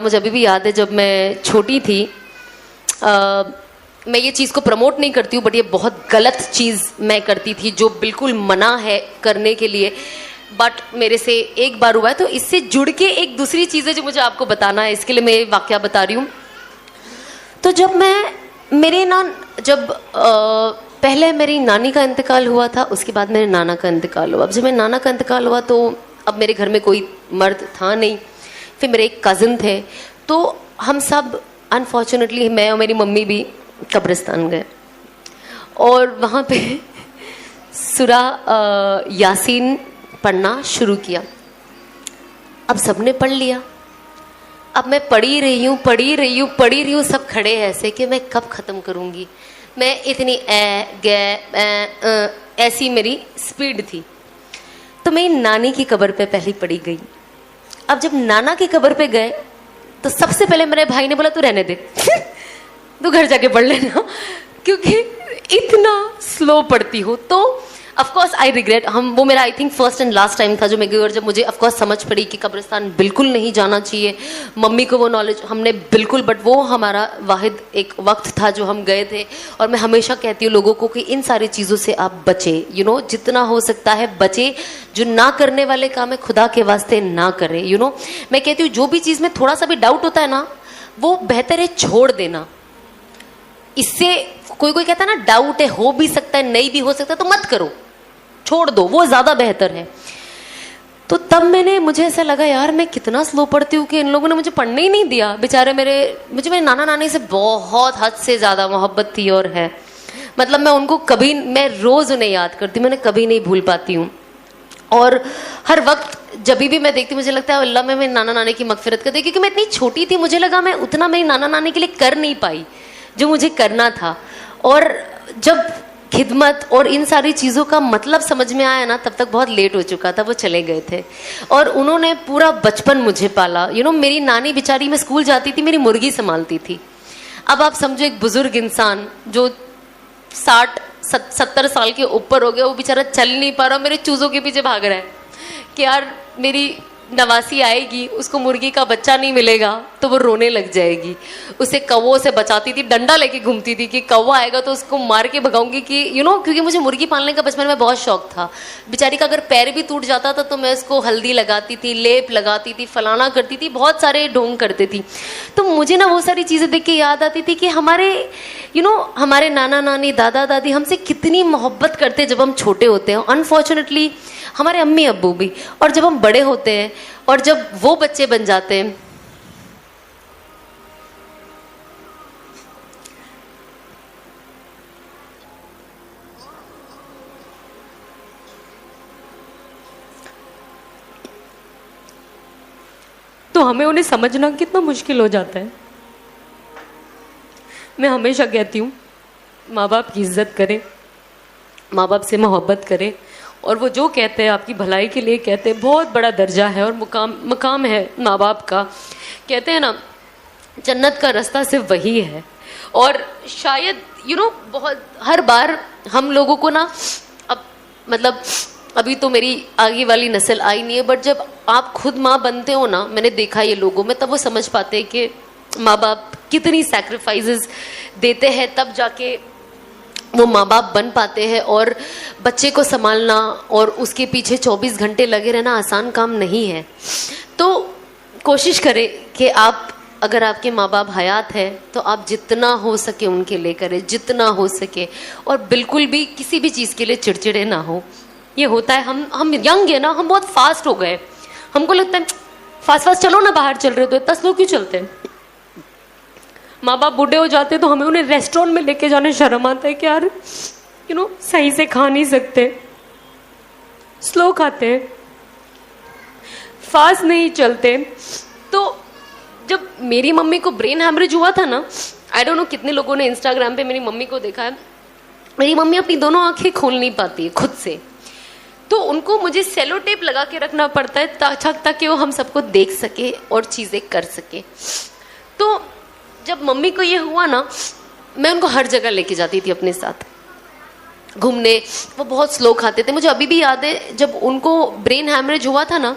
मुझे अभी भी याद है जब मैं छोटी थी, मैं ये चीज़ को प्रमोट नहीं करती हूँ, बट ये बहुत गलत चीज़ मैं करती थी जो बिल्कुल मना है करने के लिए, बट मेरे से एक बार हुआ है। तो इससे जुड़ के एक दूसरी चीज़ है जो मुझे आपको बताना है, इसके लिए मैं ये वाकया बता रही हूँ। तो जब पहले मेरी नानी का इंतकाल हुआ था, उसके बाद मेरे नाना का इंतकाल हुआ। अब जब मेरे नाना का इंतकाल हुआ तो अब मेरे घर में कोई मर्द था नहीं, फिर मेरे एक कज़न थे, तो हम सब अनफॉर्चुनेटली, मैं और मेरी मम्मी भी कब्रिस्तान गए और वहाँ पे सूरा यासीन पढ़ना शुरू किया। अब सबने पढ़ लिया, अब मैं पढ़ी रही हूँ, सब खड़े हैं ऐसे कि मैं कब ख़त्म करूँगी। मैं इतनी ऐसी मेरी स्पीड थी। तो मैं नानी की कब्र पे पहले पड़ी गई। अब जब नाना की कब्र पे गए तो सबसे पहले मेरे भाई ने बोला तू रहने दे तू घर जाके पढ़ लेना, क्योंकि इतना स्लो पढ़ती हो। तो ऑफकोर्स आई रिग्रेट, वो मेरा I think first and last time था जो मैं गई, और जब मुझे ऑफकोर्स समझ पड़ी कि कब्रिस्तान बिल्कुल नहीं जाना चाहिए। मम्मी को वो नॉलेज हमने बिल्कुल, बट वो हमारा वाहिद एक वक्त था जो हम गए थे। और मैं हमेशा कहती हूँ लोगों को कि इन सारी चीज़ों से आप बचे, जितना हो सकता है बचे। जो ना करने वाले काम है खुदा के वास्ते ना करें। मैं कहती हूँ जो भी चीज़ में थोड़ा सा भी डाउट होता है ना, वो बेहतर है छोड़ देना। इससे कोई कहता है ना डाउट है, हो भी सकता है नहीं भी हो सकता, तो मत करो, छोड़ दो, वो ज्यादा बेहतर है। तो तब मुझे ऐसा लगा यार मैं कितना स्लो पढ़ती हूँ कि इन लोगों ने मुझे पढ़ने ही नहीं दिया। बेचारे मुझे मेरे नाना नानी से बहुत हद से ज्यादा मोहब्बत थी और है। मतलब मैं रोज उन्हें याद करती हूँ, मैं कभी नहीं भूल पाती हूँ। और हर वक्त जब भी मैं देखती हूँ मुझे लगता है अल्लाह में मेरे नाना नानी की मगफिरत कर दे, क्योंकि मैं इतनी छोटी थी, मुझे लगा मैं उतना मेरी नाना नानी के लिए कर नहीं पाई जो मुझे करना था। और जब खिदमत और इन सारी चीज़ों का मतलब समझ में आया ना, तब तक बहुत लेट हो चुका था। वो चले गए थे और उन्होंने पूरा बचपन मुझे पाला। मेरी नानी बेचारी, मैं स्कूल जाती थी, मेरी मुर्गी संभालती थी। अब आप समझो एक बुजुर्ग इंसान जो 60-70 साल के ऊपर हो गया, वो बेचारा चल नहीं पा रहा, मेरे चूज़ों के पीछे भाग रहा है कि यार मेरी नवासी आएगी, उसको मुर्गी का बच्चा नहीं मिलेगा तो वो रोने लग जाएगी। उसे कौवों से बचाती थी, डंडा लेके घूमती थी कि कौवा आएगा तो उसको मार के भगाऊंगी कि क्योंकि मुझे मुर्गी पालने का बचपन में बहुत शौक था। बेचारी का अगर पैर भी टूट जाता था तो मैं उसको हल्दी लगाती थी, लेप लगाती थी, फलाना करती थी, बहुत सारे ढोंग करती थी। तो मुझे ना वो सारी चीज़ें देख के याद आती थी कि हमारे नाना नानी, दादा दादी हमसे कितनी मोहब्बत करते जब हम छोटे होते हैं। अनफॉर्चुनेटली हमारे अम्मी अब्बू भी। और जब हम बड़े होते हैं और जब वो बच्चे बन जाते हैं, तो हमें उन्हें समझना कितना मुश्किल हो जाता है। मैं हमेशा कहती हूँ माँ बाप की इज्जत करें, माँ बाप से मोहब्बत करें, और वो जो कहते हैं आपकी भलाई के लिए कहते हैं। बहुत बड़ा दर्जा है और मुकाम है माँ बाप का। कहते हैं ना जन्नत का रास्ता सिर्फ वही है। और शायद बहुत हर बार हम लोगों को ना, अब मतलब अभी तो मेरी आगे वाली नस्ल आई नहीं है, बट जब आप खुद माँ बनते हो ना, मैंने देखा ये लोगों में, तब वो समझ पाते हैं कि माँ बाप कितनी सैक्रिफाइसेस देते हैं, तब जाके वो माँ बाप बन पाते हैं। और बच्चे को संभालना और उसके पीछे 24 घंटे लगे रहना आसान काम नहीं है। तो कोशिश करें कि आप, अगर आपके माँ बाप हयात है तो आप जितना हो सके उनके लिए करें, जितना हो सके। और बिल्कुल भी किसी भी चीज़ के लिए चिड़चिड़े ना हो। ये होता है हम यंग है ना, हम बहुत फास्ट हो गए, हमको लगता है फास्ट चलो ना, बाहर चल रहे हो तो इतना स्लो क्यों चलते हैं। माँ बाप बूढ़े हो जाते तो हमें उन्हें रेस्टोरेंट में लेके जाने शर्म आता है कि यार सही से खा नहीं सकते, स्लो खाते हैं, फास्ट नहीं चलते। तो जब मेरी मम्मी को ब्रेन हैमरेज हुआ था ना, आई डोंट नो कितने लोगों ने इंस्टाग्राम पे मेरी मम्मी को देखा है। मेरी मम्मी अपनी दोनों आंखें खोल नहीं पाती है खुद से, तो उनको मुझे सेलो टेप लगा के रखना पड़ता है ताकि वो हम सबको देख सके और चीज़ें कर सके। तो जब मम्मी को ये हुआ ना, मैं उनको हर जगह लेके जाती थी अपने साथ घूमने। वो बहुत स्लो खाते थे। मुझे अभी भी याद है जब उनको ब्रेन हैमरेज हुआ था ना,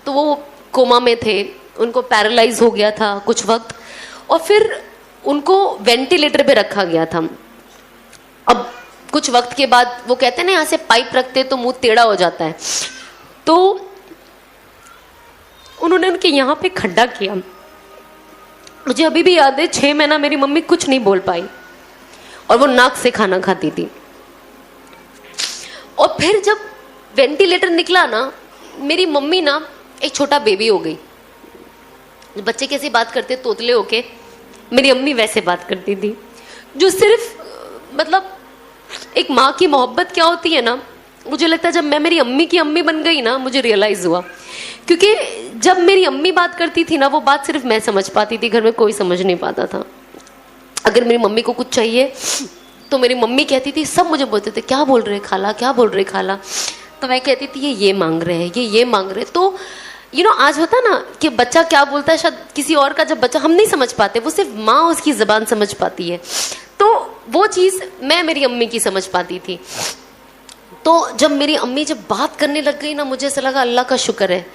तो वो कोमा में थे उनको पैरालाइज हो गया था कुछ वक्त, और फिर उनको वेंटिलेटर पे रखा गया था। अब कुछ वक्त के बाद वो कहते हैं ना, यहाँ से पाइप रखते तो मुंह टेढ़ा हो जाता है, तो उन्होंने उनके यहाँ पे खड्डा किया। मुझे अभी भी याद है, 6 महीना मेरी मम्मी कुछ नहीं बोल पाई और वो नाक से खाना खाती थी। और फिर जब वेंटिलेटर निकला ना, मेरी मम्मी ना एक छोटा बेबी हो गई। बच्चे कैसे बात करते तोतले होके, मेरी अम्मी वैसे बात करती थी, जो सिर्फ मतलब एक माँ की मोहब्बत क्या होती है ना, मुझे लगता है जब मैं मेरी अम्मी की अम्मी बन गई ना, मुझे रियलाइज हुआ। क्योंकि जब मेरी अम्मी बात करती थी ना, वो बात सिर्फ मैं समझ पाती थी, घर में कोई समझ नहीं पाता था। अगर मेरी मम्मी को कुछ चाहिए तो मेरी मम्मी कहती थी, सब मुझे बोलते थे क्या बोल रहे खाला, क्या बोल रहे खाला, तो मैं कहती थी ये मांग रहे हैं, ये मांग रहे। तो आज होता है ना कि बच्चा क्या बोलता है, शायद किसी और का जब बच्चा, हम नहीं समझ पाते, वो सिर्फ माँ उसकी ज़बान समझ पाती है। तो वो चीज़ मैं मेरी अम्मी की समझ पाती थी। तो जब मेरी अम्मी जब बात करने लग गई ना, मुझे ऐसा लगा अल्लाह का शुक्र है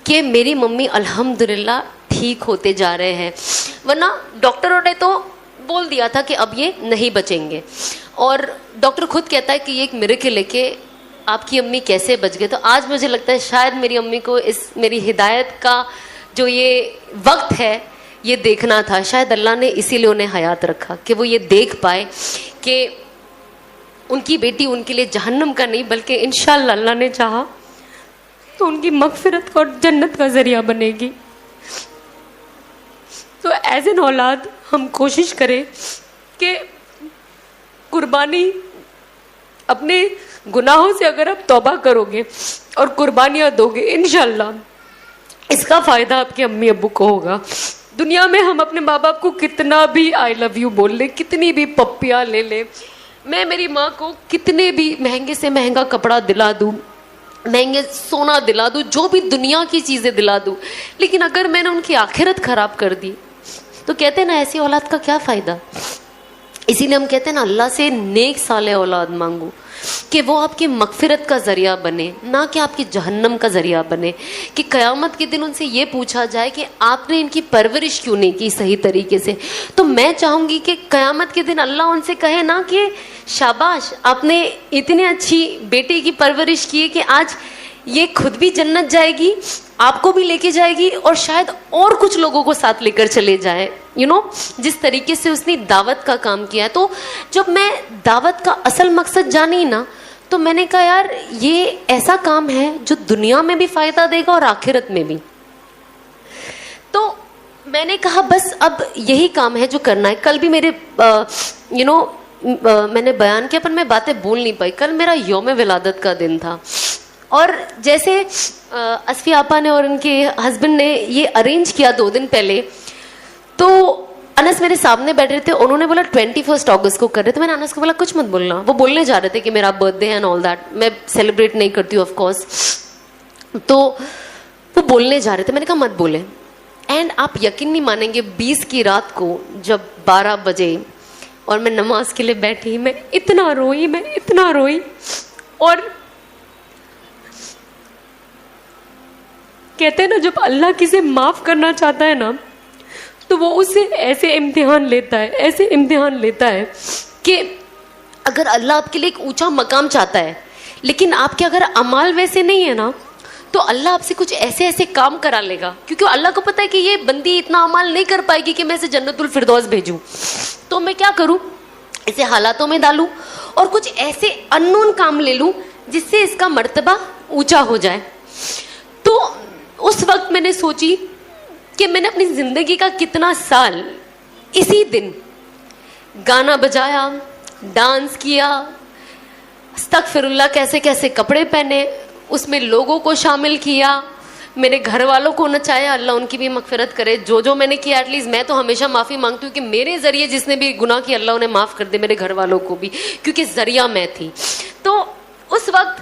कि मेरी मम्मी अल्हम्दुलिल्लाह ठीक होते जा रहे हैं, वरना डॉक्टरों ने तो बोल दिया था कि अब ये नहीं बचेंगे। और डॉक्टर खुद कहता है कि ये एक मिरेकल है कि आपकी अम्मी कैसे बच गए। तो आज मुझे लगता है शायद मेरी अम्मी को इस मेरी हिदायत का जो ये वक्त है ये देखना था, शायद अल्लाह ने इसीलिए उन्हें हयात रखा कि वो ये देख पाए कि उनकी बेटी उनके लिए जहन्नम का नहीं बल्कि इंशाअल्लाह अल्लाह ने चाहा तो उनकी मगफिरत और जन्नत का जरिया बनेगी। तो एज एन औलाद हम कोशिश करें कि कुर्बानी, अपने गुनाहों से अगर आप तौबा करोगे और कुर्बानियाँ दोगे, इंशाअल्लाह इसका फ़ायदा आपके अम्मी अब्बू को होगा। दुनिया में हम अपने माँ बाप को कितना भी आई लव यू बोल ले, कितनी भी पप्पियाँ ले ले, मैं मेरी माँ को कितने भी महंगे से महंगा कपड़ा दिला दूँ, महंगे सोना दिला दूँ, जो भी दुनिया की चीज़ें दिला दूँ, लेकिन अगर मैंने उनकी आखिरत ख़राब कर दी तो कहते हैं ना ऐसी औलाद का क्या फ़ायदा। इसीलिए हम कहते हैं ना अल्लाह से नेक साले औलाद मांगो कि वो आपकी मगफिरत का ज़रिया बने, ना कि आपकी जहन्नम का ज़रिया बने, कि क़यामत के दिन उनसे ये पूछा जाए कि आपने इनकी परवरिश क्यों नहीं की सही तरीके से। तो मैं चाहूँगी कि क़यामत के दिन अल्लाह उनसे कहे ना कि शाबाश, आपने इतनी अच्छी बेटी की परवरिश की है कि आज ये खुद भी जन्नत जाएगी, आपको भी लेके जाएगी और शायद और कुछ लोगों को साथ लेकर चले जाए। जिस तरीके से उसने दावत का काम किया। तो जब मैं दावत का असल मकसद जानी ना, तो मैंने कहा यार ये ऐसा काम है जो दुनिया में भी फ़ायदा देगा और आखिरत में भी। तो मैंने कहा बस अब यही काम है जो करना है। कल भी मेरे मैंने बयान किया पर मैं बातें बोल नहीं पाई। कल मेरा यौम विलादत का दिन था और जैसे असफी आपा ने और उनके हस्बैंड ने ये अरेंज किया 2 दिन पहले, तो अनस मेरे सामने बैठ रहे थे, उन्होंने बोला 21 अगस्त को कर रहे थे। मैंने अनस को बोला कुछ मत बोलना, वो बोलने जा रहे थे कि मेरा बर्थडे है एंड ऑल दैट। मैं सेलिब्रेट नहीं करती हूँ ऑफ कोर्स, तो वो बोलने जा रहे थे, मैंने कहा मत बोले। एंड आप यकीन नहीं मानेंगे 20 की रात को जब 12 बजे और मैं नमाज के लिए बैठी, मैं इतना रोई और कहते हैं ना जब अल्लाह किसे माफ़ करना चाहता है ना तो वो उसे ऐसे इम्तिहान लेता है कि अगर अल्लाह आपके लिए एक ऊंचा मकाम चाहता है लेकिन आपके अगर अमाल वैसे नहीं है ना, तो अल्लाह आपसे कुछ ऐसे ऐसे काम करा लेगा, क्योंकि अल्लाह को पता है कि ये बंदी इतना अमाल नहीं कर पाएगी कि मैं इसे जन्नतुल फिरदौस भेजूं। तो मैं क्या करूं, इसे हालातों में डालूं और कुछ ऐसे अननोन काम ले लूं जिससे इसका मर्तबा ऊंचा हो जाए। तो उस वक्त मैंने सोची कि मैंने अपनी ज़िंदगी का कितना साल इसी दिन गाना बजाया, डांस किया, अस्तगफिरुल्लाह कैसे कैसे कपड़े पहने, उसमें लोगों को शामिल किया, मेरे घर वालों को नचाया, अल्लाह उनकी भी मगफिरत करे। जो मैंने किया एटलीस्ट मैं तो हमेशा माफ़ी मांगती हूँ कि मेरे ज़रिए जिसने भी गुनाह किया अल्लाह उन्हें माफ़ कर दे, मेरे घर वालों को भी, क्योंकि ज़रिया मैं थी। तो उस वक्त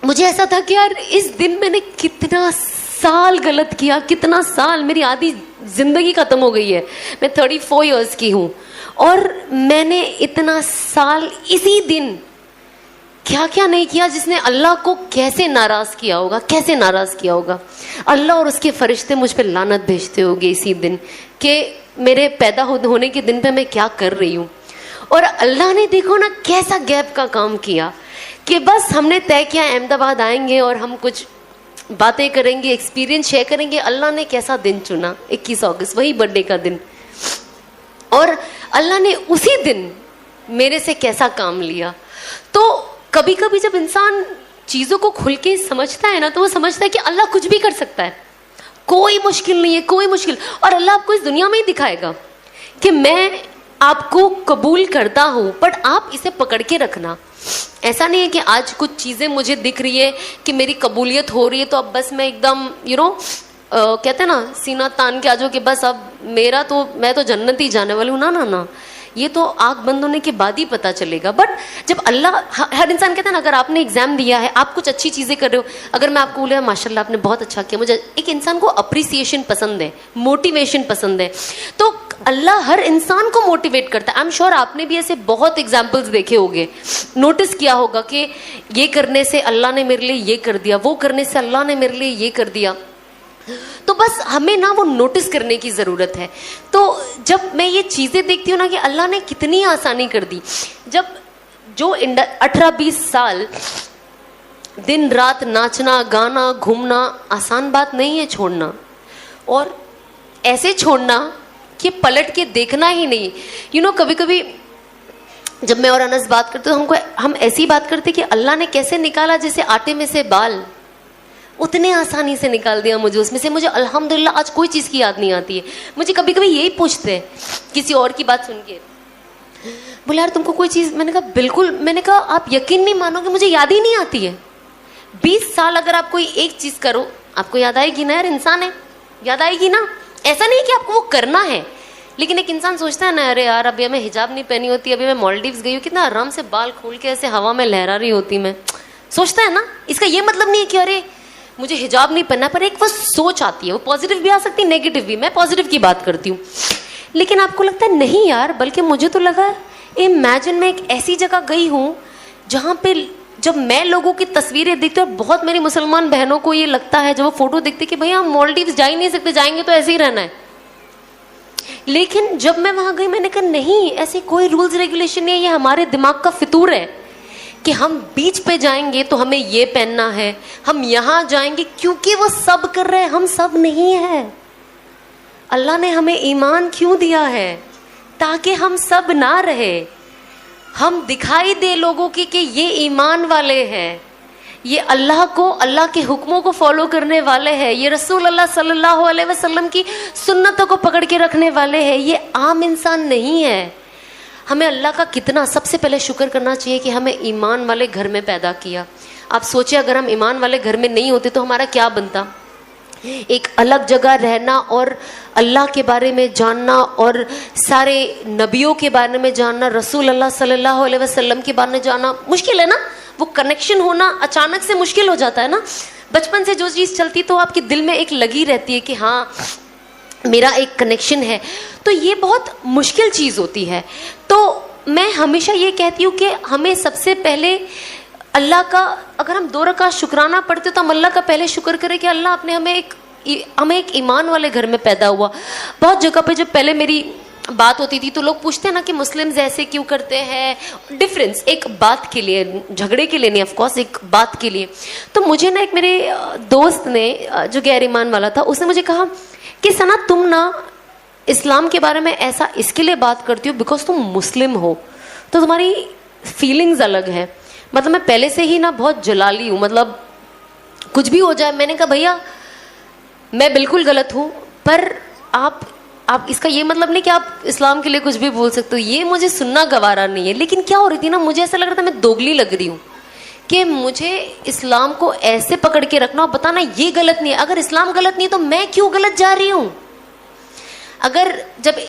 मुझे ऐसा था कि यार इस दिन मैंने कितना साल गलत किया, कितना साल, मेरी आधी ज़िंदगी ख़त्म हो गई है। मैं 34 ईयर्स की हूँ और मैंने इतना साल इसी दिन क्या क्या नहीं किया, जिसने अल्लाह को कैसे नाराज किया होगा, कैसे नाराज किया होगा। अल्लाह और उसके फरिश्ते मुझ पे लानत भेजते होंगे इसी दिन कि मेरे पैदा होने के दिन पे मैं क्या कर रही हूँ। और अल्लाह ने देखो ना कैसा गैप का काम किया कि बस हमने तय किया अहमदाबाद आएंगे और हम कुछ बातें करेंगे, एक्सपीरियंस शेयर करेंगे। अल्लाह ने कैसा दिन चुना, 21 अगस्त, वही बर्थडे का दिन। और अल्लाह ने उसी दिन मेरे से कैसा काम लिया। तो कभी कभी जब इंसान चीज़ों को खुल के समझता है ना, तो वो समझता है कि अल्लाह कुछ भी कर सकता है, कोई मुश्किल नहीं है, कोई मुश्किल। और अल्लाह आपको इस दुनिया में ही दिखाएगा कि मैं आपको कबूल करता हूँ, बट आप इसे पकड़ के रखना। ऐसा नहीं है कि आज कुछ चीज़ें मुझे दिख रही है कि मेरी कबूलियत हो रही है, तो अब बस मैं एकदम कहते हैं ना, सीना तान के आ जाओ कि बस अब मैं तो जन्नत ही जाने वाली हूँ। ना ना ना, ये तो आँख बंद होने के बाद ही पता चलेगा। बट जब अल्लाह, हर इंसान कहता है ना, अगर आपने एग्जाम दिया है, आप कुछ अच्छी चीज़ें कर रहे हो, अगर मैं आपको बोला माशाल्लाह आपने बहुत अच्छा किया, मुझे एक इंसान को अप्रिसिएशन पसंद है, मोटिवेशन पसंद है, तो अल्लाह हर इंसान को मोटिवेट करता है। आई एम श्योर आपने भी ऐसे बहुत एग्जाम्पल्स देखे होंगे, नोटिस किया होगा कि ये करने से अल्लाह ने मेरे लिए ये कर दिया, वो करने से अल्लाह ने मेरे लिए ये कर दिया। तो बस हमें ना वो नोटिस करने की ज़रूरत है। तो जब मैं ये चीज़ें देखती हूँ ना कि अल्लाह ने कितनी आसानी कर दी, जब जो 18-20 साल दिन रात नाचना गाना घूमना आसान बात नहीं है छोड़ना, और ऐसे छोड़ना कि पलट के देखना ही नहीं। कभी कभी जब मैं और अनस बात करते तो हम ऐसी बात करते कि अल्लाह ने कैसे निकाला जैसे आटे में से बाल, उतने आसानी से निकाल दिया मुझे उसमें से। मुझे अल्हम्दुलिल्लाह आज कोई चीज़ की याद नहीं आती है। मुझे कभी कभी यही पूछते हैं किसी और की बात सुन के, बोले यार तुमको कोई चीज़, मैंने कहा बिल्कुल, मैंने कहा आप यकीन नहीं मानोगे मुझे याद ही नहीं आती है। 20 साल अगर आप कोई एक चीज़ करो आपको याद आएगी ना, यार इंसान है, याद आएगी ना। ऐसा नहीं कि आपको वो करना है, लेकिन एक इंसान सोचता है ना, अरे यार अभी हमें हिजाब नहीं पहनी होती, अभी मैं मालदीव्स गई हूँ, कितना आराम से बाल खोल के ऐसे हवा में लहरा रही होती मैं, सोचता है ना। इसका ये मतलब नहीं है कि अरे मुझे हिजाब नहीं पहनना, पर एक वो सोच आती है, वो पॉजिटिव भी आ सकती है, नेगेटिव भी। मैं पॉजिटिव की बात करती हूँ, लेकिन आपको लगता है नहीं यार, बल्कि मुझे तो लगा इमेजिन मैं एक ऐसी जगह गई हूँ जहाँ पे जब मैं लोगों की तस्वीरें देखती हूँ, बहुत मेरी मुसलमान बहनों को ये लगता है जब वो फोटो देखते कि भैया हम मालदीव्स जा ही नहीं सकते, जाएंगे तो ऐसे ही रहना है। लेकिन जब मैं वहां गई मैंने कहा नहीं, ऐसे कोई रूल्स रेगुलेशन नहीं है, ये हमारे दिमाग का फितूर है कि हम बीच पे जाएंगे तो हमें ये पहनना है, हम यहाँ जाएंगे क्योंकि वो सब कर रहे हैं, हम सब नहीं है। अल्लाह ने हमें ईमान क्यों दिया है? ताकि हम सब ना रहे, हम दिखाई दे लोगों की कि ये ईमान वाले हैं, ये अल्लाह को, अल्लाह के हुक्मों को फॉलो करने वाले हैं, ये रसूल अल्लाह सल्लल्लाहु अलैहि वसल्लम की सुन्नतों को पकड़ के रखने वाले हैं, ये आम इंसान नहीं है। हमें अल्लाह का कितना सबसे पहले शुक्र करना चाहिए कि हमें ईमान वाले घर में पैदा किया। आप सोचिए अगर हम ईमान वाले घर में नहीं होते तो हमारा क्या बनता। एक अलग जगह रहना और अल्लाह के बारे में जानना और सारे नबियों के बारे में जानना, रसूल अल्लाह सल्लल्लाहु अलैहि वसल्लम के बारे में जानना मुश्किल है ना। वो कनेक्शन होना अचानक से मुश्किल हो जाता है ना। बचपन से जो चीज़ चलती तो आपके दिल में एक लगी रहती है कि हाँ मेरा एक कनेक्शन है, तो ये बहुत मुश्किल चीज़ होती है। तो मैं हमेशा ये कहती हूँ कि हमें सबसे पहले अल्लाह का, अगर हम 2 रकात शुक्राना पढ़ते तो हम अल्लाह का पहले शुक्र करें कि अल्लाह आपने हमें एक ईमान वाले घर में पैदा हुआ। बहुत जगह पे जब पहले मेरी बात होती थी तो लोग पूछते हैं ना कि मुस्लिम्स ऐसे क्यों करते हैं, डिफरेंस एक बात के लिए, झगड़े के लिए नहीं, ऑफ कोर्स एक बात के लिए। तो मुझे ना एक मेरे दोस्त ने जो गैर ईमान वाला था, उसने मुझे कहा कि सना तुम ना इस्लाम के बारे में ऐसा इसके लिए बात करती हो बिकॉज तुम मुस्लिम हो, तो तुम्हारी फीलिंग्स अलग है। मतलब मैं पहले से ही ना बहुत जलाली हूँ, मतलब कुछ भी हो जाए। मैंने कहा भैया मैं बिल्कुल गलत हूँ, पर आप इसका ये मतलब नहीं कि आप इस्लाम के लिए कुछ भी बोल सकते हो, ये मुझे सुनना गवारा नहीं है। लेकिन क्या हो रही थी ना, मुझे ऐसा लग रहा था मैं दोगली लग रही हूँ कि मुझे इस्लाम को ऐसे पकड़ के रखना और बताना ये गलत नहीं है। अगर इस्लाम गलत नहीं है तो मैं क्यों गलत जा रही हूँ? अगर जब